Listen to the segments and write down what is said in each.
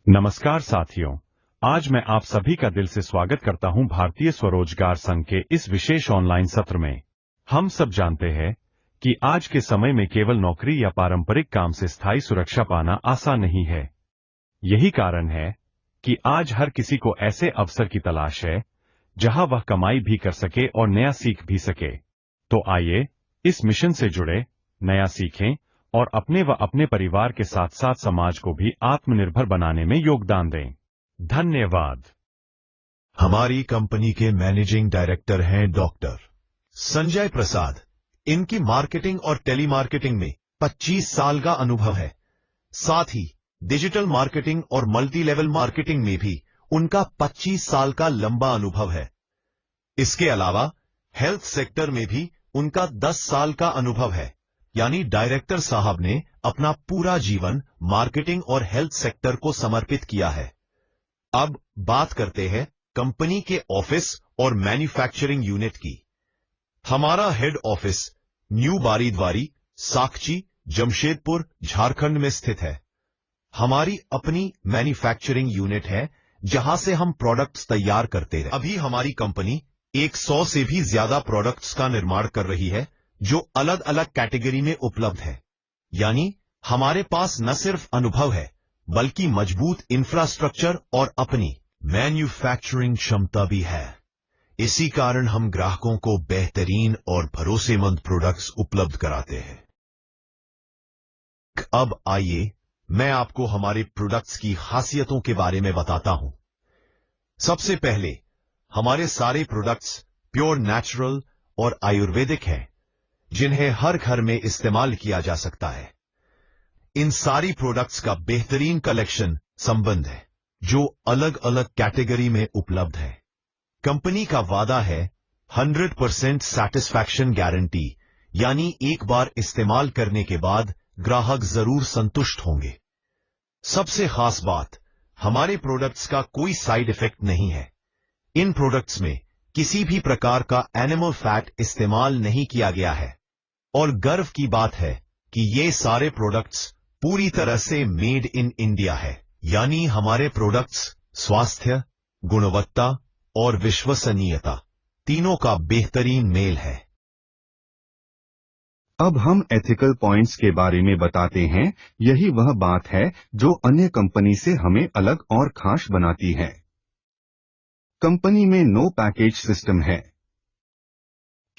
नमस्कार साथियों, आज मैं आप सभी का दिल से स्वागत करता हूं भारतीय स्वरोजगार संघ के इस विशेष ऑनलाइन सत्र में। हम सब जानते हैं कि आज के समय में केवल नौकरी या पारंपरिक काम से स्थायी सुरक्षा पाना आसान नहीं है। यही कारण है कि आज हर किसी को ऐसे अवसर की तलाश है जहां वह कमाई भी कर सके और नया सीख भी सके। तो आइए इस मिशन से जुड़े, नया सीखें और अपने व अपने परिवार के साथ साथ समाज को भी आत्मनिर्भर बनाने में योगदान दें। धन्यवाद। हमारी कंपनी के मैनेजिंग डायरेक्टर हैं डॉक्टर संजय प्रसाद। इनकी मार्केटिंग और टेलीमार्केटिंग में 25 साल का अनुभव है। साथ ही डिजिटल मार्केटिंग और मल्टी लेवल मार्केटिंग में भी उनका 25 साल का लंबा अनुभव है। इसके अलावा हेल्थ सेक्टर में भी उनका 10 साल का अनुभव है। यानी डायरेक्टर साहब ने अपना पूरा जीवन मार्केटिंग और हेल्थ सेक्टर को समर्पित किया है। अब बात करते हैं कंपनी के ऑफिस और मैन्युफैक्चरिंग यूनिट की। हमारा head office new Baridwari, Sakchi, Jamshedpur, Jharkhand में स्थित है। हमारी अपनी मैन्युफैक्चरिंग यूनिट है जहां से हम प्रोडक्ट्स तैयार करते हैं। अभी हमारी कंपनी 100 से भी ज्यादा प्रोडक्ट्स का निर्माण कर रही है जो अलग अलग कैटेगरी में उपलब्ध है। यानी हमारे पास न सिर्फ अनुभव है बल्कि मजबूत इंफ्रास्ट्रक्चर और अपनी मैन्युफैक्चरिंग क्षमता भी है। इसी कारण हम ग्राहकों को बेहतरीन और भरोसेमंद प्रोडक्ट्स उपलब्ध कराते हैं। अब आइए मैं आपको हमारे प्रोडक्ट्स की खासियतों के बारे में बताता हूं। सबसे पहले हमारे सारे प्रोडक्ट्स प्योर नेचुरल और आयुर्वेदिक हैं, जिन्हें हर घर में इस्तेमाल किया जा सकता है। इन सारी प्रोडक्ट्स का बेहतरीन कलेक्शन संबंध है जो अलग अलग कैटेगरी में उपलब्ध है। कंपनी का वादा है 100% सैटिस्फैक्शन गारंटी, यानी एक बार इस्तेमाल करने के बाद ग्राहक जरूर संतुष्ट होंगे। सबसे खास बात, हमारे प्रोडक्ट्स का कोई साइड इफेक्ट नहीं है। इन प्रोडक्ट्स में किसी भी प्रकार का एनिमल फैट इस्तेमाल नहीं किया गया है। और गर्व की बात है कि ये सारे प्रोडक्ट्स पूरी तरह से मेड इन इंडिया है। यानी हमारे प्रोडक्ट्स स्वास्थ्य, गुणवत्ता और विश्वसनीयता तीनों का बेहतरीन मेल है। अब हम एथिकल पॉइंट्स के बारे में बताते हैं। यही वह बात है जो अन्य कंपनी से हमें अलग और खास बनाती है। कंपनी में नो पैकेज सिस्टम है।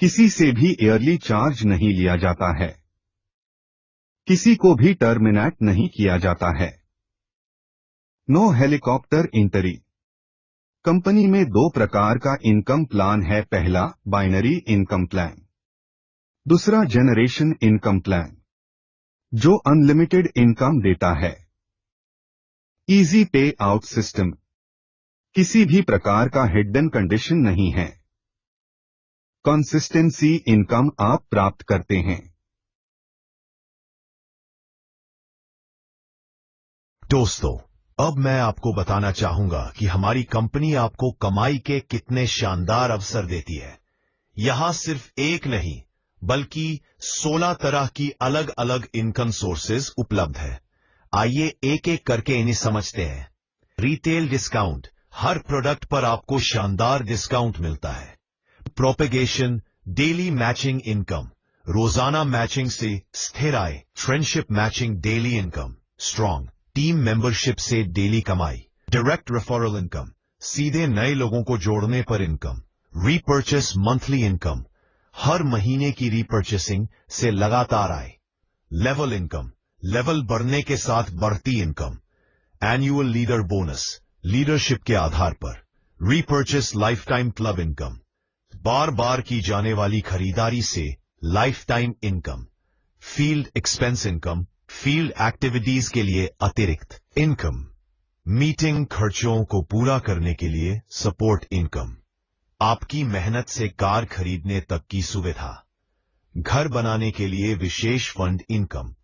किसी से भी ईयरली चार्ज नहीं लिया जाता है। किसी को भी टर्मिनेट नहीं किया जाता है। No helicopter entry. कंपनी में 2 प्रकार का इनकम प्लान है। पहला बाइनरी इनकम प्लान, दूसरा जनरेशन इनकम प्लान, जो अनलिमिटेड इनकम देता है। इजी पे आउट सिस्टम। किसी भी प्रकार का हिडन कंडीशन नहीं है। कंसिस्टेंसी इनकम आप प्राप्त करते हैं। दोस्तों, अब मैं आपको बताना चाहूंगा कि हमारी कंपनी आपको कमाई के कितने शानदार अवसर देती है। यहां सिर्फ एक नहीं बल्कि 16 तरह की अलग अलग इनकम सोर्सेज उपलब्ध है। आइए एक एक करके इन्हें समझते हैं। रिटेल डिस्काउंट, हर प्रोडक्ट पर आपको शानदार डिस्काउंट मिलता है। प्रोपेगेशन, डेली मैचिंग इनकम, रोजाना मैचिंग से स्थिर आय। Friendship matching, daily income strong. Team membership से डेली कमाई। डायरेक्ट रेफरल इनकम, सीधे नए लोगों को जोड़ने पर इनकम। रीपर्चेस मंथली इनकम, हर महीने की रीपर्चेसिंग से लगातार आय। लेवल इनकम, लेवल बढ़ने के साथ बढ़ती income. Annual leader bonus, leadership के आधार पर। Repurchase life time club income, बार बार की जाने वाली खरीदारी से life time income. Field expense income, field activities के लिए अतिरिक्त इनकम। मीटिंग खर्चों को पूरा करने के लिए सपोर्ट इनकम। आपकी मेहनत से कार खरीदने तक की सुविधा। घर बनाने के लिए विशेष फंड इनकम।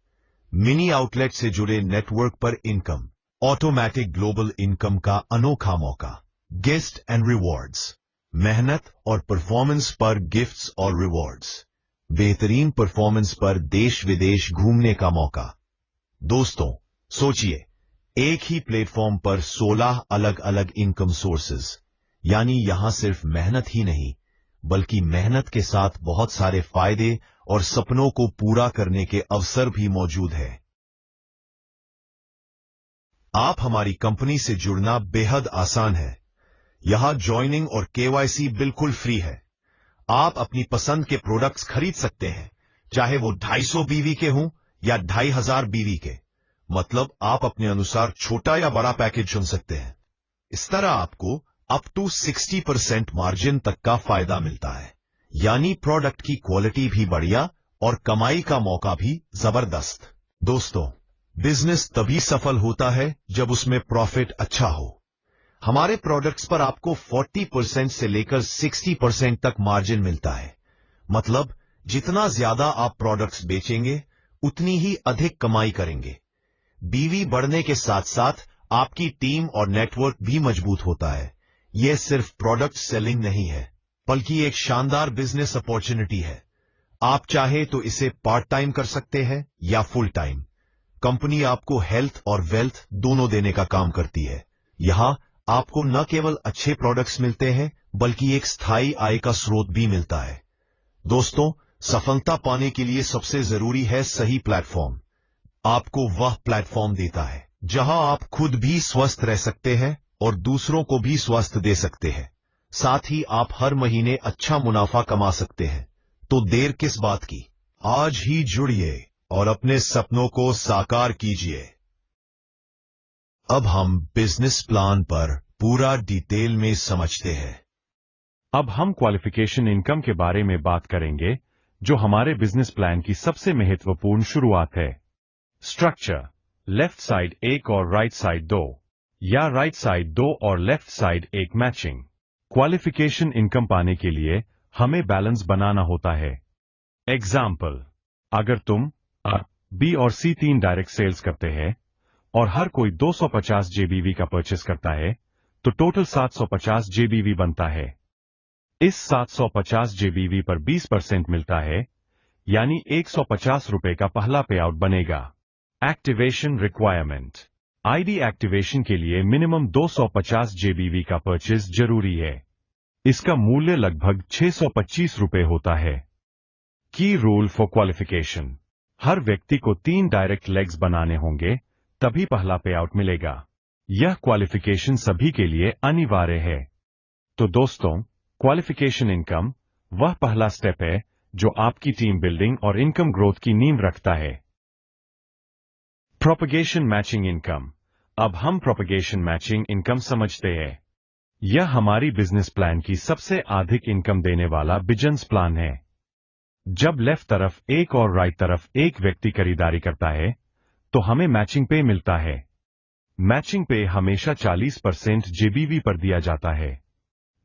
मिनी आउटलेट से जुड़े नेटवर्क पर इनकम। ऑटोमैटिक ग्लोबल इनकम का अनोखा मौका। गिफ्ट एंड रिवॉर्ड्स, मेहनत और परफॉर्मेंस पर गिफ्ट्स और रिवॉर्ड्स। बेहतरीन परफॉर्मेंस पर देश विदेश घूमने का मौका। दोस्तों, सोचिए, एक ही प्लेटफॉर्म पर 16 अलग अलग इनकम सोर्सेज, यानी यहां सिर्फ मेहनत ही नहीं बल्कि मेहनत के साथ बहुत सारे फायदे और सपनों को पूरा करने के अवसर भी मौजूद है। आप हमारी कंपनी से जुड़ना बेहद आसान है। यहां ज्वाइनिंग और केवाईसी बिल्कुल फ्री है। आप अपनी पसंद के प्रोडक्ट्स खरीद सकते हैं, चाहे वो 250 बीवी के हों या 2500 बीवी के। मतलब आप अपने अनुसार छोटा या बड़ा पैकेज चुन सकते हैं। इस तरह आपको अप टू 60% मार्जिन तक का फायदा मिलता है, यानी प्रोडक्ट की क्वालिटी भी बढ़िया और कमाई का मौका भी जबरदस्त। दोस्तों, बिजनेस तभी सफल होता है जब उसमें प्रॉफिट अच्छा हो। हमारे प्रोडक्ट्स पर आपको 40% से लेकर 60% तक मार्जिन मिलता है। मतलब जितना ज्यादा आप प्रोडक्ट्स बेचेंगे उतनी ही अधिक कमाई करेंगे। बीवी बढ़ने के साथ साथ आपकी टीम और नेटवर्क भी मजबूत होता है। यह सिर्फ प्रोडक्ट सेलिंग नहीं है बल्कि एक शानदार बिजनेस अपॉर्चुनिटी है। आप चाहे तो इसे पार्ट टाइम कर सकते हैं या फुल टाइम। कंपनी आपको हेल्थ और वेल्थ दोनों देने का काम करती है। यहां आपको न केवल अच्छे प्रोडक्ट्स मिलते हैं बल्कि एक स्थायी आय का स्रोत भी मिलता है। दोस्तों, सफलता पाने के लिए सबसे जरूरी है सही प्लेटफॉर्म। आपको वह प्लेटफॉर्म देता है जहां आप खुद भी स्वस्थ रह सकते हैं और दूसरों को भी स्वस्थ दे सकते हैं। साथ ही आप हर महीने अच्छा मुनाफा कमा सकते हैं। तो देर किस बात की, आज ही जुड़िए और अपने सपनों को साकार कीजिए। अब हम बिजनेस प्लान पर पूरा डिटेल में समझते हैं। अब हम क्वालिफिकेशन इनकम के बारे में बात करेंगे, जो हमारे बिजनेस प्लान की सबसे महत्वपूर्ण शुरुआत है। स्ट्रक्चर: लेफ्ट साइड 1 और राइट साइड 2, या राइट साइड 2 और left side 1 matching. Qualification income पाने के लिए हमें बैलेंस बनाना होता है। एग्जाम्पल: अगर तुम बी और सी 3 डायरेक्ट सेल्स करते हैं और हर कोई 250 जेबीवी का परचेस करता है, तो टोटल 750 जेबीवी बनता है। इस 750 जेबीवी पर 20% मिलता है, यानी 150 रुपए का पहला पे आउट बनेगा। एक्टिवेशन रिक्वायरमेंट: आईडी एक्टिवेशन के लिए मिनिमम 250 जेबीवी का परचेस जरूरी है। इसका मूल्य लगभग 625 रुपए होता है। की रूल फॉर क्वालिफिकेशन: हर व्यक्ति को 3 डायरेक्ट लेग्स बनाने होंगे, तभी पहला पे आउट मिलेगा। यह क्वालिफिकेशन सभी के लिए अनिवार्य है। तो दोस्तों, क्वालिफिकेशन इनकम वह पहला स्टेप है जो आपकी टीम बिल्डिंग और इनकम ग्रोथ की नींव रखता है। प्रोपगेशन मैचिंग इनकम: अब हम प्रोपगेशन मैचिंग इनकम समझते हैं। यह हमारी बिजनेस प्लान की सबसे अधिक इनकम देने वाला बिजनेस प्लान है। जब लेफ्ट तरफ 1 और राइट तरफ 1 व्यक्ति खरीदारी करता है, तो हमें मैचिंग पे मिलता है। मैचिंग पे हमेशा 40% जेबीवी पर दिया जाता है।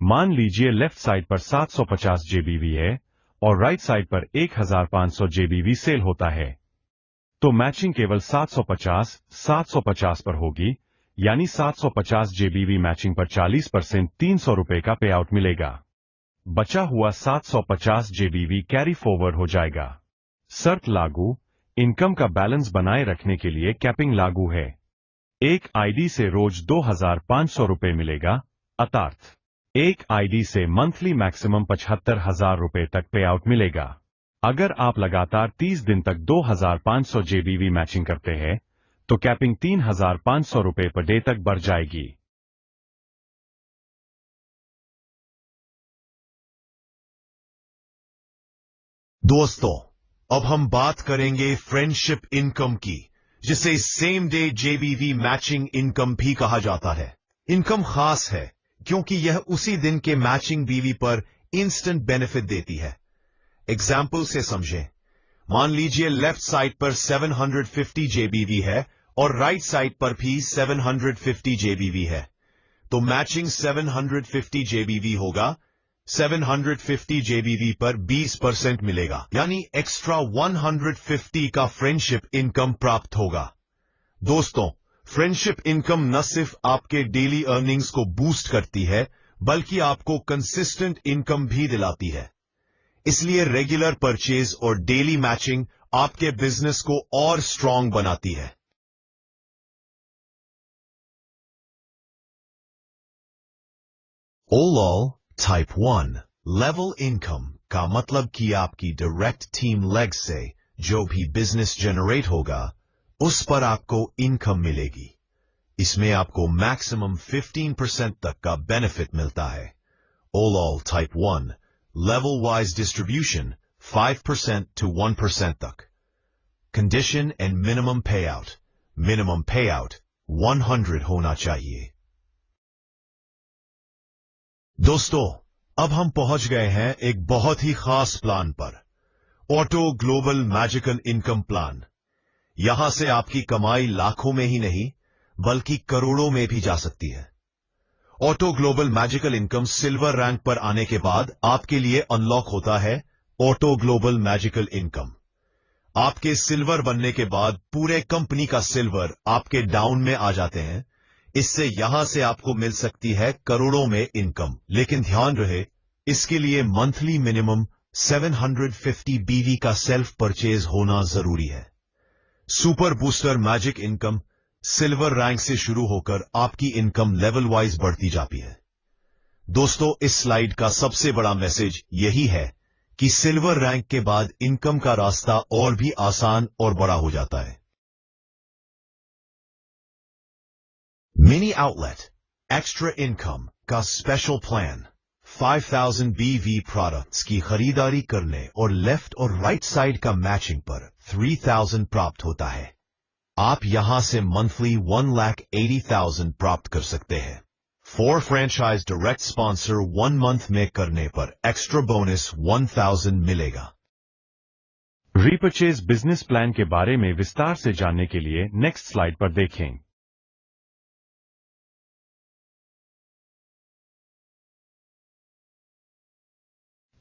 मान लीजिए लेफ्ट साइड पर 750 जेबीवी है और राइट साइड पर 1500 जेबीवी सेल होता है, तो मैचिंग केवल 750 पर होगी, यानी 750 जेबीवी मैचिंग पर 40% 300 रुपए का पे आउट मिलेगा। बचा हुआ 750 जेबीवी कैरी फॉरवर्ड हो जाएगा। शर्त लागू: इनकम का बैलेंस बनाए रखने के लिए कैपिंग लागू है। एक आईडी से रोज 2500 रुपए मिलेगा, अर्थात एक आईडी से मंथली मैक्सिमम 75,000 रुपए तक पे आउट मिलेगा। अगर आप लगातार 30 दिन तक 2500 जेबीवी मैचिंग करते हैं, तो कैपिंग 3500 रुपए पर डे तक बढ़ जाएगी। दोस्तों, अब हम बात करेंगे फ्रेंडशिप इनकम की, जिसे सेम डे जेबीवी मैचिंग इनकम भी कहा जाता है। इनकम खास है क्योंकि यह उसी दिन के मैचिंग बीवी पर इंस्टेंट बेनिफिट देती है। एग्जाम्पल से समझें। मान लीजिए लेफ्ट साइड पर 750 जेबीवी है और राइट साइड पर भी 750 जेबीवी है, तो मैचिंग 750 जेबीवी होगा। 750 जेबीवी पर 20% मिलेगा, यानी एक्स्ट्रा 150 का फ्रेंडशिप इनकम प्राप्त होगा। दोस्तों, फ्रेंडशिप इनकम न सिर्फ आपके डेली अर्निंग्स को बूस्ट करती है, बल्कि आपको कंसिस्टेंट इनकम भी दिलाती है। इसलिए रेगुलर परचेज और डेली मैचिंग आपके बिजनेस को और स्ट्रांग बनाती है। OLOL टाइप 1 लेवल इनकम का मतलब कि आपकी डायरेक्ट टीम लेग से जो भी बिजनेस जनरेट होगा उस पर आपको इनकम मिलेगी। इसमें आपको मैक्सिमम 15% तक का बेनिफिट मिलता है। OLOL type 1 level wise distribution 5% to 1% तक। कंडीशन एंड मिनिमम पे आउट 100 होना चाहिए। दोस्तों, अब हम पहुंच गए हैं एक बहुत ही खास प्लान पर, auto global magical income plan. यहां से आपकी कमाई लाखों में ही नहीं बल्कि करोड़ों में भी जा सकती है। Auto global magical income silver rank पर आने के बाद आपके लिए अनलॉक होता है ऑटो ग्लोबल मैजिकल इनकम। आपके सिल्वर बनने के बाद पूरे कंपनी का सिल्वर आपके डाउन में आ जाते हैं। इससे यहां से आपको मिल सकती है करोड़ों में इनकम, लेकिन ध्यान रहे इसके लिए मंथली मिनिमम 750 BV का सेल्फ परचेज होना जरूरी है। Super booster magic income silver rank से शुरू होकर आपकी इनकम लेवल वाइज बढ़ती जाती है। दोस्तों, इस स्लाइड का सबसे बड़ा मैसेज यही है कि सिल्वर रैंक के बाद इनकम का रास्ता और भी आसान और बड़ा हो जाता है। मिनी आउटलेट एक्स्ट्रा इनकम का स्पेशल प्लान 5000 BV प्रोडक्ट्स की खरीदारी करने और लेफ्ट और राइट साइड का मैचिंग पर 3000 प्राप्त होता है। आप यहां से मंथली 1,80,000 प्राप्त कर सकते हैं। 4 फ्रेंचाइज डायरेक्ट स्पॉन्सर 1 मंथ में करने पर एक्स्ट्रा बोनस 1000 मिलेगा। रीपर्चेज बिजनेस प्लान के बारे में विस्तार से जानने के लिए नेक्स्ट स्लाइड पर देखें।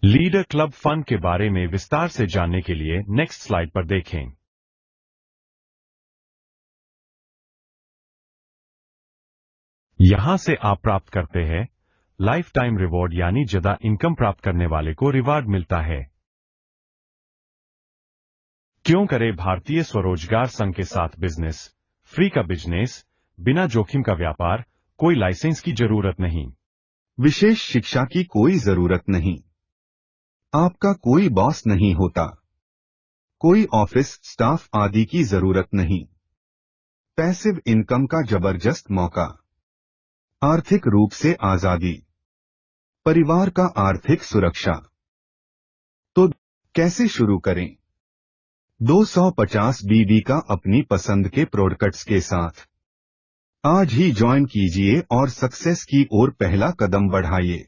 लीडर क्लब फंड के बारे में विस्तार से जानने के लिए नेक्स्ट स्लाइड पर देखें। यहां से आप प्राप्त करते हैं लाइफ टाइम रिवॉर्ड, यानी ज्यादा इनकम प्राप्त करने वाले को रिवार्ड मिलता है। क्यों करे भारतीय स्वरोजगार संघ के साथ बिजनेस? फ्री का बिजनेस, बिना जोखिम का व्यापार, कोई लाइसेंस की जरूरत नहीं, विशेष शिक्षा की कोई जरूरत नहीं, आपका कोई बॉस नहीं होता, कोई ऑफिस स्टाफ आदि की जरूरत नहीं, पैसिव इनकम का जबरदस्त मौका, आर्थिक रूप से आजादी, परिवार का आर्थिक सुरक्षा। तो कैसे शुरू करें? 250 BV का अपनी पसंद के प्रोडक्ट्स के साथ आज ही ज्वाइन कीजिए और सक्सेस की ओर पहला कदम बढ़ाइए।